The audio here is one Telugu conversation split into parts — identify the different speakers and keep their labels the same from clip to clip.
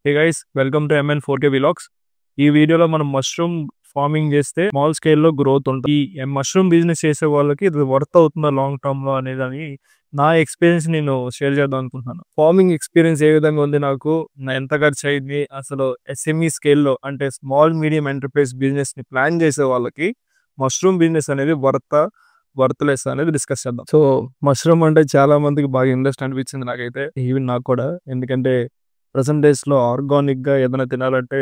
Speaker 1: Hey guys, welcome to MN4K Vlogs. ఈ వీడియోలో మనం మష్రూమ్ ఫార్మింగ్ చేస్తే స్మాల్ స్కేల్లో గ్రోత్ ఉంటుంది. ఈ మష్రూమ్ బిజినెస్ చేసే వాళ్ళకి ఇది వర్త్ అవుతుందా లాంగ్ టర్మ్ లో అనేది నా ఎక్స్పీరియన్స్ నేను షేర్ చేద్దాం అనుకుంటున్నాను. ఫార్మింగ్ ఎక్స్పీరియన్స్ ఏ విధంగా ఉంది, నాకు ఎంత ఖర్చు అయింది, అసలు SME స్కేల్లో అంటే స్మాల్ మీడియం ఎంటర్ప్రైజ్ బిజినెస్ ని ప్లాన్ చేసే వాళ్ళకి మష్రూమ్ బిజినెస్ అనేది వర్త్లెస్ అనేది డిస్కస్ చేద్దాం. సో మష్రూమ్ అంటే చాలా మందికి బాగా ఇంట్రెస్ట్ అనిపించింది నాకైతే, ఈవెన్ నాకు కూడా. ఎందుకంటే ప్రెసెంట్ డేస్ లో ఆర్గానిక్ గా ఏదైనా తినాలంటే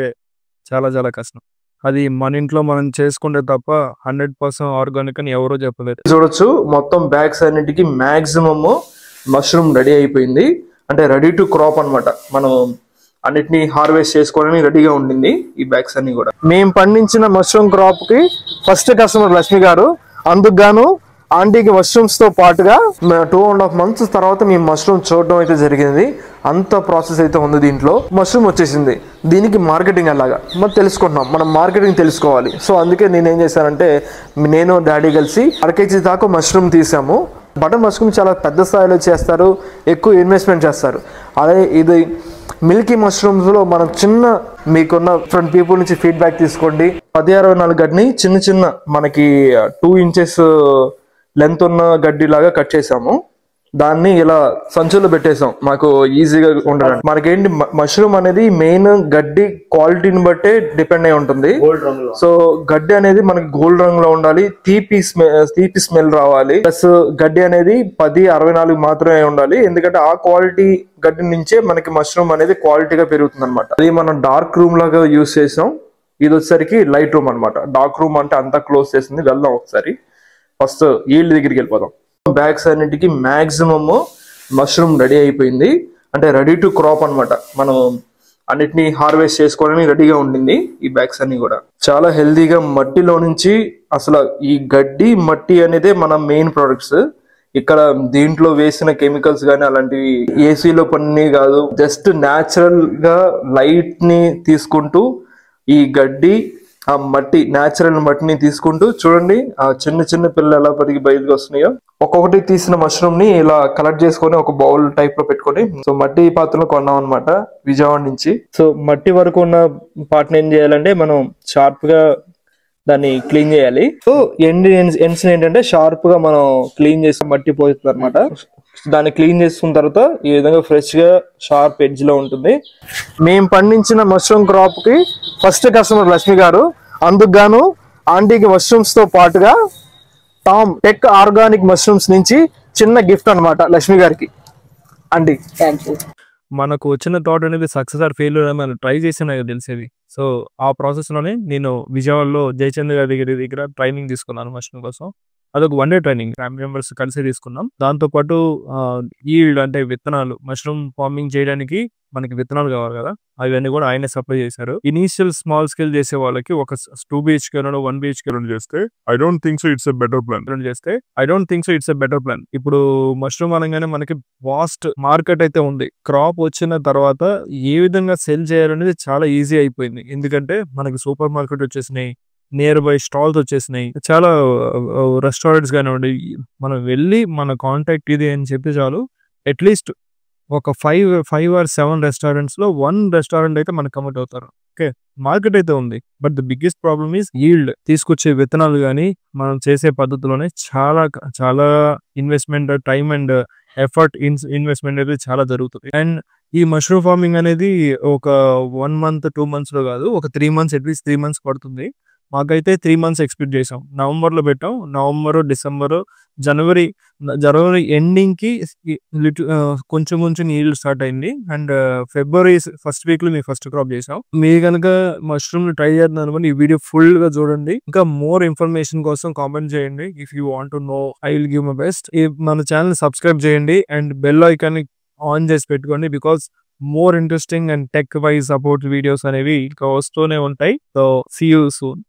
Speaker 1: చాలా చాలా కష్టం. అది మన ఇంట్లో మనం చేసుకుంటే తప్ప 100% ఆర్గానిక్ అని ఎవరో చెప్పలేదు.
Speaker 2: చూడొచ్చు, మొత్తం బ్యాగ్స్ అన్నిటికీ మాక్సిమమ్ మష్రూమ్ రెడీ అయిపోయింది. అంటే రెడీ టు క్రాప్ అన్నమాట. మనం అన్నిటిని హార్వెస్ట్ చేసుకోవడానికి రెడీగా ఉండింది ఈ బ్యాగ్స్ అన్ని కూడా. మేము పండించిన మష్రూమ్ క్రాప్ కి ఫస్ట్ కస్టమర్ లక్ష్మి గారు. అందుకు గాను ఆంటీకి మష్రూమ్స్ తో పాటుగా 2.5 months తర్వాత మేము మష్రూమ్ చూడడం అయితే జరిగింది. అంత ప్రాసెస్ అయితే ఉంది దీంట్లో. మష్రూమ్ వచ్చేసింది, దీనికి మార్కెటింగ్ ఎలాగా మనం తెలుసుకుంటున్నాం. మనం మార్కెటింగ్ తెలుసుకోవాలి. సో అందుకే నేను ఏం చేశానంటే, నేను డాడీ కలిసి 1 kg దాకా మష్రూమ్ తీసాము. బటర్ మష్రూమ్ చాలా పెద్ద స్థాయిలో చేస్తారు, ఎక్కువ ఇన్వెస్ట్మెంట్ చేస్తారు. అదే ఇది మిల్కీ మష్రూమ్స్లో మనం మీకున్న ఫ్రెండ్ పీపుల్ నుంచి ఫీడ్బ్యాక్ తీసుకోండి. 10-64 గడ్డిని చిన్న మనకి 2 inches లెంత్ ఉన్న గడ్డి లాగా కట్ చేసాము. దాన్ని ఇలా సంచుల్లో పెట్టేసాం మాకు ఈజీగా ఉండడానికి. మనకేంటి, మష్రూమ్ అనేది మెయిన్ గడ్డి క్వాలిటీని బట్టే డిపెండ్ అయి ఉంటుంది. సో గడ్డి అనేది మనకి గోల్డ్ రంగులో ఉండాలి, తీపి స్మెల్ రావాలి. ప్లస్ గడ్డి అనేది 10-64 మాత్రమే ఉండాలి. ఎందుకంటే ఆ క్వాలిటీ గడ్డి నుంచే మనకి మష్రూమ్ అనేది క్వాలిటీగా పెరుగుతుంది అనమాట. అది మనం డార్క్ రూమ్ లాగా యూస్ చేసాం. ఇది వచ్చేసరికి లైట్ రూమ్ అనమాట. డార్క్ రూమ్ అంటే అంతా క్లోజ్ చేసింది. వెళ్దాం ఒకసారి, ఫస్ట్ ఈల్డ్ దగ్గరికి వెళ్ళిపోదాం. బ్యాగ్స్ అన్నిటికీ మాక్సిమమ్ మష్రూమ్ రెడీ అయిపోయింది. అంటే రెడీ టు క్రాప్ అన్నమాట. మనం అన్నిటిని హార్వెస్ట్ చేసుకోవడానికి రెడీగా ఉండింది ఈ బ్యాగ్స్ అన్ని కూడా. చాలా హెల్దీగా మట్టిలో నుంచి, అసలు ఈ గడ్డి మట్టి అనేదే మన మెయిన్ ప్రొడక్ట్స్. ఇక్కడ దీంట్లో వేసిన కెమికల్స్ కానీ అలాంటివి ఏసీలో పని కాదు. జస్ట్ న్యాచురల్ గా లైట్ ని తీసుకుంటూ ఈ గడ్డి, ఆ మట్టి, న్యాచురల్ మట్టిని తీసుకుంటూ చూడండి ఆ చిన్న పిల్లలు ఎలా పరిగి బయటకు వస్తున్నాయో. ఒక్కొక్కటి తీసిన మష్రూమ్ ని ఇలా కలెక్ట్ చేసుకొని ఒక బౌల్ టైప్ లో పెట్టుకొని, సో మట్టి పాత్రలో కొన్నాం అనమాట విజయవాడ నుంచి. సో మట్టి వరకు ఉన్న పార్ట్ ని ఏం చేయాలంటే, మనం షార్ప్ గా దాన్ని క్లీన్ చేయాలి. సో ఎండ్స్ ఏంటంటే షార్ప్ గా మనం క్లీన్ చేసి మట్టి పోతుంది అనమాట. దాన్ని క్లీన్ చేసుకున్న తర్వాత ఈ విధంగా ఫ్రెష్ గా షార్ప్ ఎడ్జ్ లో ఉంటుంది. మేము పండించిన మష్రూమ్ క్రాప్ కి ఫస్ట్ కస్టమర్ లక్ష్మి గారు. అందుకు గాను ఆంటీకి మష్రూమ్స్ తో పాటుగా టామ్ టెక్ ఆర్గానిక్ మష్రూమ్స్ నుంచి చిన్న గిఫ్ట్ అనమాట లక్ష్మి గారికి. ఆంటీ
Speaker 1: మనకు వచ్చిన థాట్ అనేది సక్సెస్ ఆర్ ఫెయిల్యూర్ అని మనం ట్రై చేసినా తెలిసేది. సో ఆ ప్రాసెస్ లోనే నేను విజయవాడలో జయచంద్ర గారి దగ్గర ట్రైనింగ్ తీసుకున్నాను మష్రూమ్ కోసం. అదొక 1 day ట్రైనింగ్, ఫ్యామిలీ మెంబర్స్ కలిసి తీసుకున్నాం. దాంతో పాటు ఈల్డ్ అంటే విత్తనాలు, మష్రూమ్ ఫార్మింగ్ చేయడానికి మనకి విత్తనాలు కావాలి కదా, అవన్నీ కూడా ఆయనే సప్లై చేశారు. ఇనీషియల్ స్మాల్ స్కేల్ చేసే వాళ్ళకి ఒక 2 BHK 1 BHK చేస్తే I don't think so it's a better plan. ఇప్పుడు మష్రూమ్ అనగానే మనకి వాస్ట్ మార్కెట్ అయితే ఉంది. క్రాప్ వచ్చిన తర్వాత ఏ విధంగా సెల్ చేయాలనేది చాలా ఈజీ అయిపోయింది. ఎందుకంటే మనకి సూపర్ మార్కెట్ వచ్చేసినాయి, నియర్ బై స్టాల్స్ వచ్చేసినాయి, చాలా రెస్టారెంట్స్ కానివ్వండి. మనం వెళ్ళి మన కాంటాక్ట్ ఇది అని చెప్పి చాలు, అట్లీస్ట్ ఒక 5 or 7 రెస్టారెంట్స్ లో 1 రెస్టారెంట్ అయితే మనకు కమిట్ అవుతారు. ఓకే, మార్కెట్ అయితే ఉంది. But the biggest problem is yield. తీసుకొచ్చే విత్తనాలు కానీ మనం చేసే పద్ధతిలోనే చాలా investment, time and effort investment అయితే చాలా జరుగుతుంది. అండ్ ఈ మష్రూమ్ ఫార్మింగ్ అనేది ఒక 1 month 2 months లో కాదు, ఒక 3 months, అట్లీస్ట్ 3 months పడుతుంది. మాకైతే 3 months ఎక్స్పెక్ట్ చేసాం. నవంబర్ లో పెట్టాం. నవంబర్, డిసెంబర్, జనవరి ఎండింగ్ కి కొంచెం ఈల్డ్ స్టార్ట్ అయింది. అండ్ ఫిబ్రవరి ఫస్ట్ వీక్ లో మేము ఫస్ట్ క్రాప్ చేసాం. మీరు కనుక మష్రూమ్ ట్రై చేస్తున్నారు అనుకోండి, ఈ వీడియో ఫుల్ గా చూడండి. ఇంకా మోర్ ఇన్ఫర్మేషన్ కోసం కామెంట్ చేయండి. If you want to know, I will give my best. మన ఛానల్ సబ్స్క్రైబ్ చేయండి అండ్ బెల్ ఐకాన్ ఆన్ చేసి పెట్టుకోండి. Because more interesting and tech wise support videos అనేవి ఇంకా వస్తూనే ఉంటాయి. So see you soon.